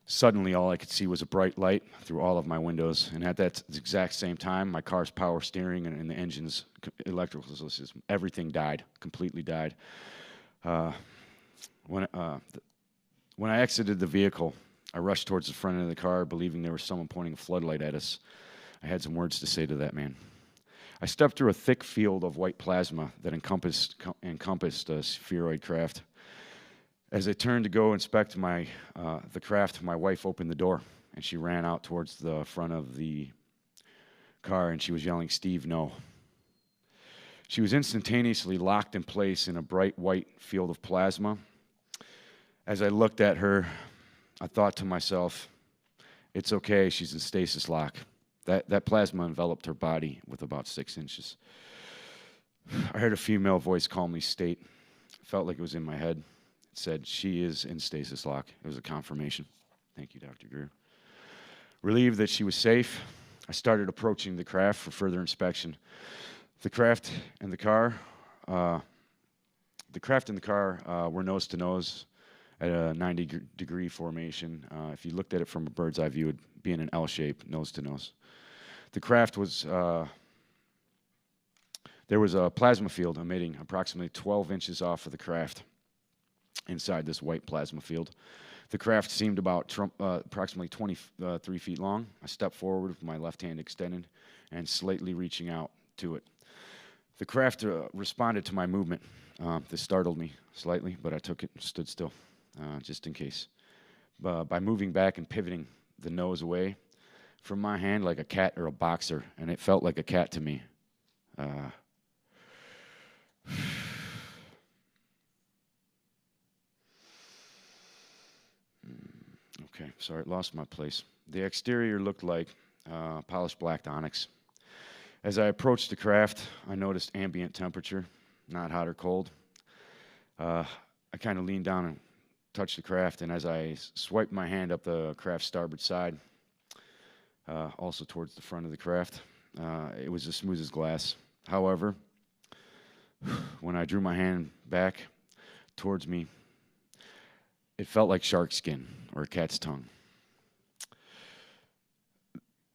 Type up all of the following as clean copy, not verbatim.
Suddenly, all I could see was a bright light through all of my windows, and at that exact same time, my car's power steering and the engine's electrical system, everything died, completely died. Uh, when, uh, when I exited the vehicle, I rushed towards the front end of the car, believing there was someone pointing a floodlight at us. I had some words to say to that man. I stepped through a thick field of white plasma that encompassed a spheroid craft. As I turned to go inspect the craft, my wife opened the door, and she ran out towards the front of the car, and she was yelling, "Steve, no." She was instantaneously locked in place in a bright white field of plasma. As I looked at her, I thought to myself, it's okay, she's in stasis lock. That plasma enveloped her body with about 6 inches. I heard a female voice calmly state, it felt like it was in my head. It said, she is in stasis lock. It was a confirmation. Thank you, Dr. Greer. Relieved that she was safe, I started approaching the craft for further inspection. The craft and the car were nose to nose at a 90-degree formation. If you looked at it from a bird's eye view, it would be in an L shape, nose to nose. The craft was, there was a plasma field emitting approximately 12 inches off of the craft inside this white plasma field. The craft seemed about approximately 23 feet long. I stepped forward with my left hand extended and slightly reaching out to it. The craft responded to my movement. This startled me slightly, but I took it and stood still, just in case. By moving back and pivoting the nose away from my hand like a cat or a boxer, and it felt like a cat to me. Okay, sorry, lost my place. The exterior looked like polished black onyx. As I approached the craft, I noticed ambient temperature, not hot or cold. I kind of leaned down and touched the craft, and as I swiped my hand up the craft's starboard side, also towards the front of the craft, it was as smooth as glass. However, when I drew my hand back towards me, it felt like shark skin or a cat's tongue.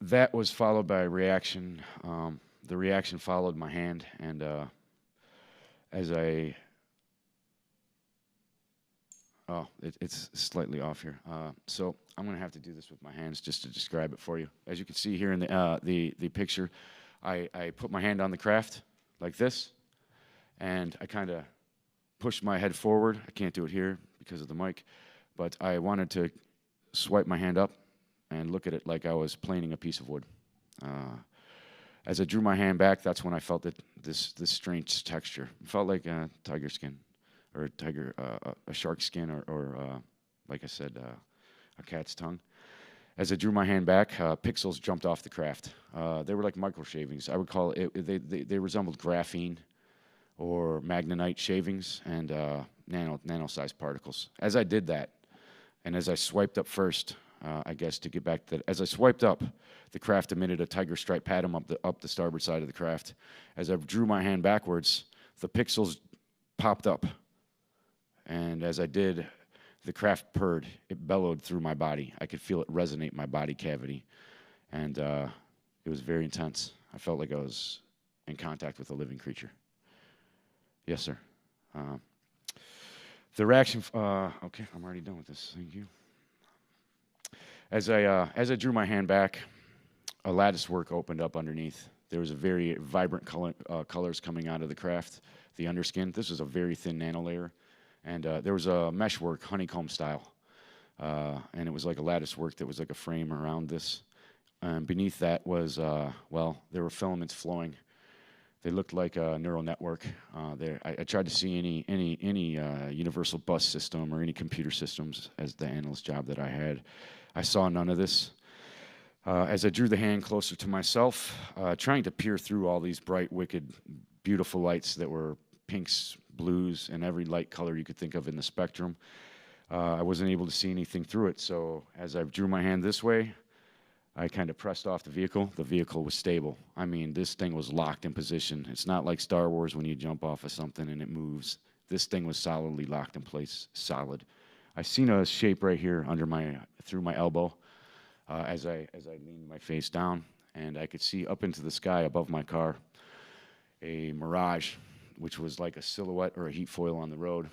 That was followed by a reaction. The reaction followed my hand, and it's slightly off here. So I'm going to have to do this with my hands just to describe it for you. As you can see here in the picture, I put my hand on the craft like this, and I kind of pushed my head forward. I can't do it here because of the mic, but I wanted to swipe my hand up and look at it like I was planing a piece of wood. As I drew my hand back, that's when I felt this strange texture. It felt like a tiger skin, or a shark skin, or like I said, a cat's tongue. As I drew my hand back, pixels jumped off the craft. They were like micro shavings. I would call it. They resembled graphene or magnetite shavings and nano-sized particles. As I did that, and as I swiped up first, I guess to get back to that, as I swiped up, the craft emitted a tiger stripe pattern up the starboard side of the craft. As I drew my hand backwards, the pixels popped up, and as I did, the craft purred. It bellowed through my body. I could feel it resonate my body cavity, and it was very intense. I felt like I was in contact with a living creature. Yes, sir. The reaction. Okay, I'm already done with this. Thank you. As I drew my hand back, a lattice work opened up underneath. There was a very vibrant colors coming out of the craft, the underskin. This was a very thin nano layer, and there was a meshwork, honeycomb style, and it was like a lattice work that was like a frame around this. And beneath that was, there were filaments flowing. They looked like a neural network. I tried to see any universal bus system or any computer systems as the analyst job that I had. I saw none of this. As I drew the hand closer to myself, trying to peer through all these bright, wicked, beautiful lights that were pinks, blues, and every light color you could think of in the spectrum, I wasn't able to see anything through it. So as I drew my hand this way, I kind of pressed off the vehicle. The vehicle was stable. I mean, this thing was locked in position. It's not like Star Wars when you jump off of something and it moves. This thing was solidly locked in place, solid. I seen a shape right here under my through my elbow as I leaned my face down, and I could see up into the sky above my car a mirage, which was like a silhouette or a heat foil on the road,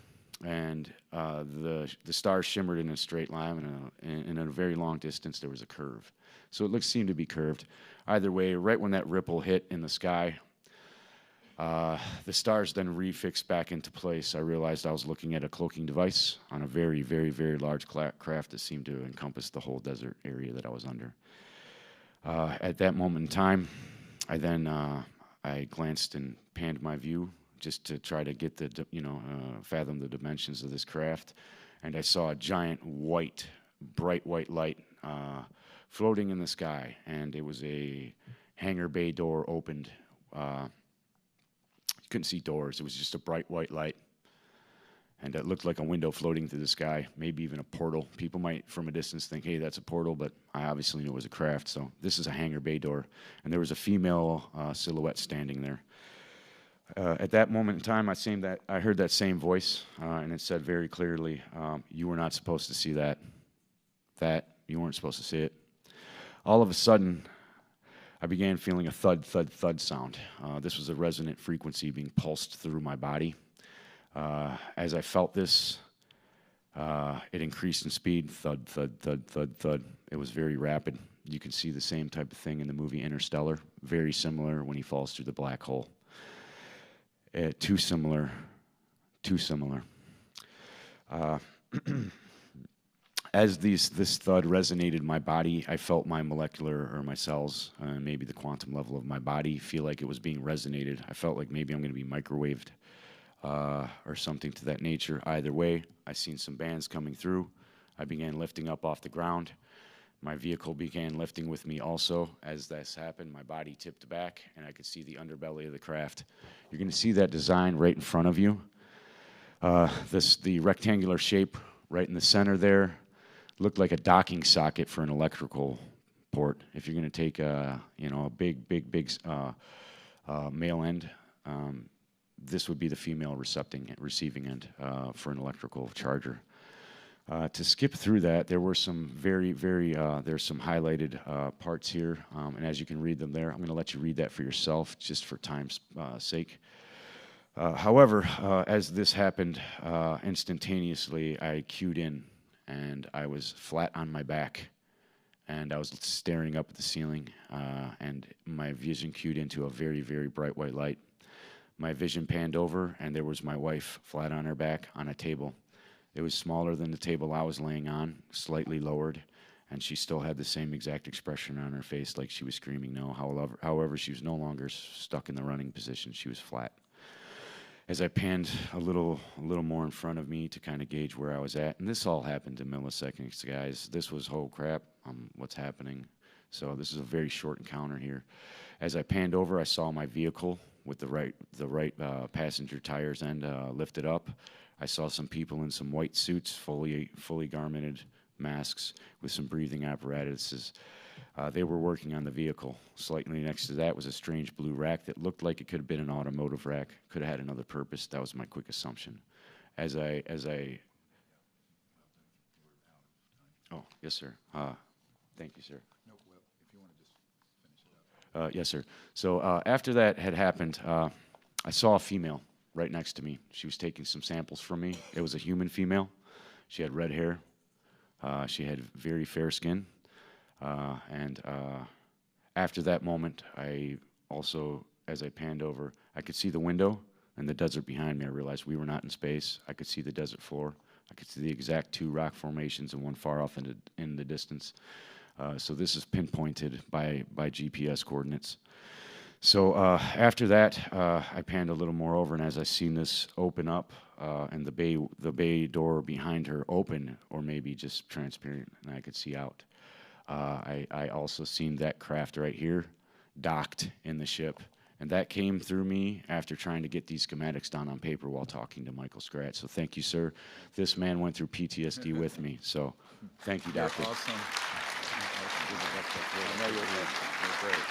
and the stars shimmered in a straight line, and in a very long distance there was a curve. So it seemed to be curved. Either way, right when that ripple hit in the sky, the stars then refixed back into place. I realized I was looking at a cloaking device on a very, very, very large craft that seemed to encompass the whole desert area that I was under. At that moment in time, I glanced and panned my view just to try to get fathom the dimensions of this craft, and I saw a giant bright white light floating in the sky, and it was a hangar bay door opened. Couldn't see doors. It was just a bright white light, and it looked like a window floating through the sky, maybe even a portal. People might from a distance think, hey, that's a portal, but I obviously knew it was a craft. So this is a hangar bay door, and there was a female silhouette standing there. At that moment in time, I heard that same voice, and it said very clearly, you were not supposed to see that you weren't supposed to see it. All of a sudden, I began feeling a thud, thud, thud sound. This was a resonant frequency being pulsed through my body. As I felt this, it increased in speed. Thud, thud, thud, thud, thud. It was very rapid. You can see the same type of thing in the movie Interstellar. Very similar when he falls through the black hole. Too similar. Too similar. As this thud resonated in my body, I felt my molecular or my cells, maybe the quantum level of my body, feel like it was being resonated. I felt like maybe I'm going to be microwaved or something to that nature. Either way, I seen some bands coming through. I began lifting up off the ground. My vehicle began lifting with me also. As this happened, my body tipped back, and I could see the underbelly of the craft. You're going to see that design right in front of you. The rectangular shape right in the center there looked like a docking socket for an electrical port. If you're going to take a big male end, this would be the female receiving end for an electrical charger. To skip through that, there were some there's some highlighted parts here, and as you can read them there, I'm going to let you read that for yourself, just for time's sake. However, as this happened, instantaneously, I cued in, and I was flat on my back, and I was staring up at the ceiling, and my vision cued into a very, very bright white light. My vision panned over, and there was my wife flat on her back on a table. It was smaller than the table I was laying on, slightly lowered, and she still had the same exact expression on her face, like she was screaming no. However, she was no longer stuck in the running position. She was flat. As I panned a little more in front of me to kind of gauge where I was at, and this all happened in milliseconds, guys. This was, oh crap, what's happening? So this is a very short encounter here. As I panned over, I saw my vehicle with the right passenger tires end lifted up. I saw some people in some white suits, fully garmented masks with some breathing apparatuses. They were working on the vehicle. Slightly next to that was a strange blue rack that looked like it could have been an automotive rack. Could have had another purpose. That was my quick assumption. Oh, yes, sir. Thank you, sir. No, well, if you want to just finish it up. Yes, sir. So after that had happened, I saw a female right next to me. She was taking some samples from me. It was a human female. She had red hair. She had very fair skin. And after that moment, I also, as I panned over, I could see the window and the desert behind me. I realized we were not in space. I could see the desert floor. I could see the exact two rock formations and one far off in the distance. So this is pinpointed by GPS coordinates. So after that, I panned a little more over, and as I seen this open up, and the bay door behind her open, or maybe just transparent, and I could see out. I also seen that craft right here docked in the ship, and that came through me after trying to get these schematics down on paper while talking to Michael Scratch. So thank you, sir. This man went through PTSD with me. So thank you, Doctor. Awesome. I know you're great.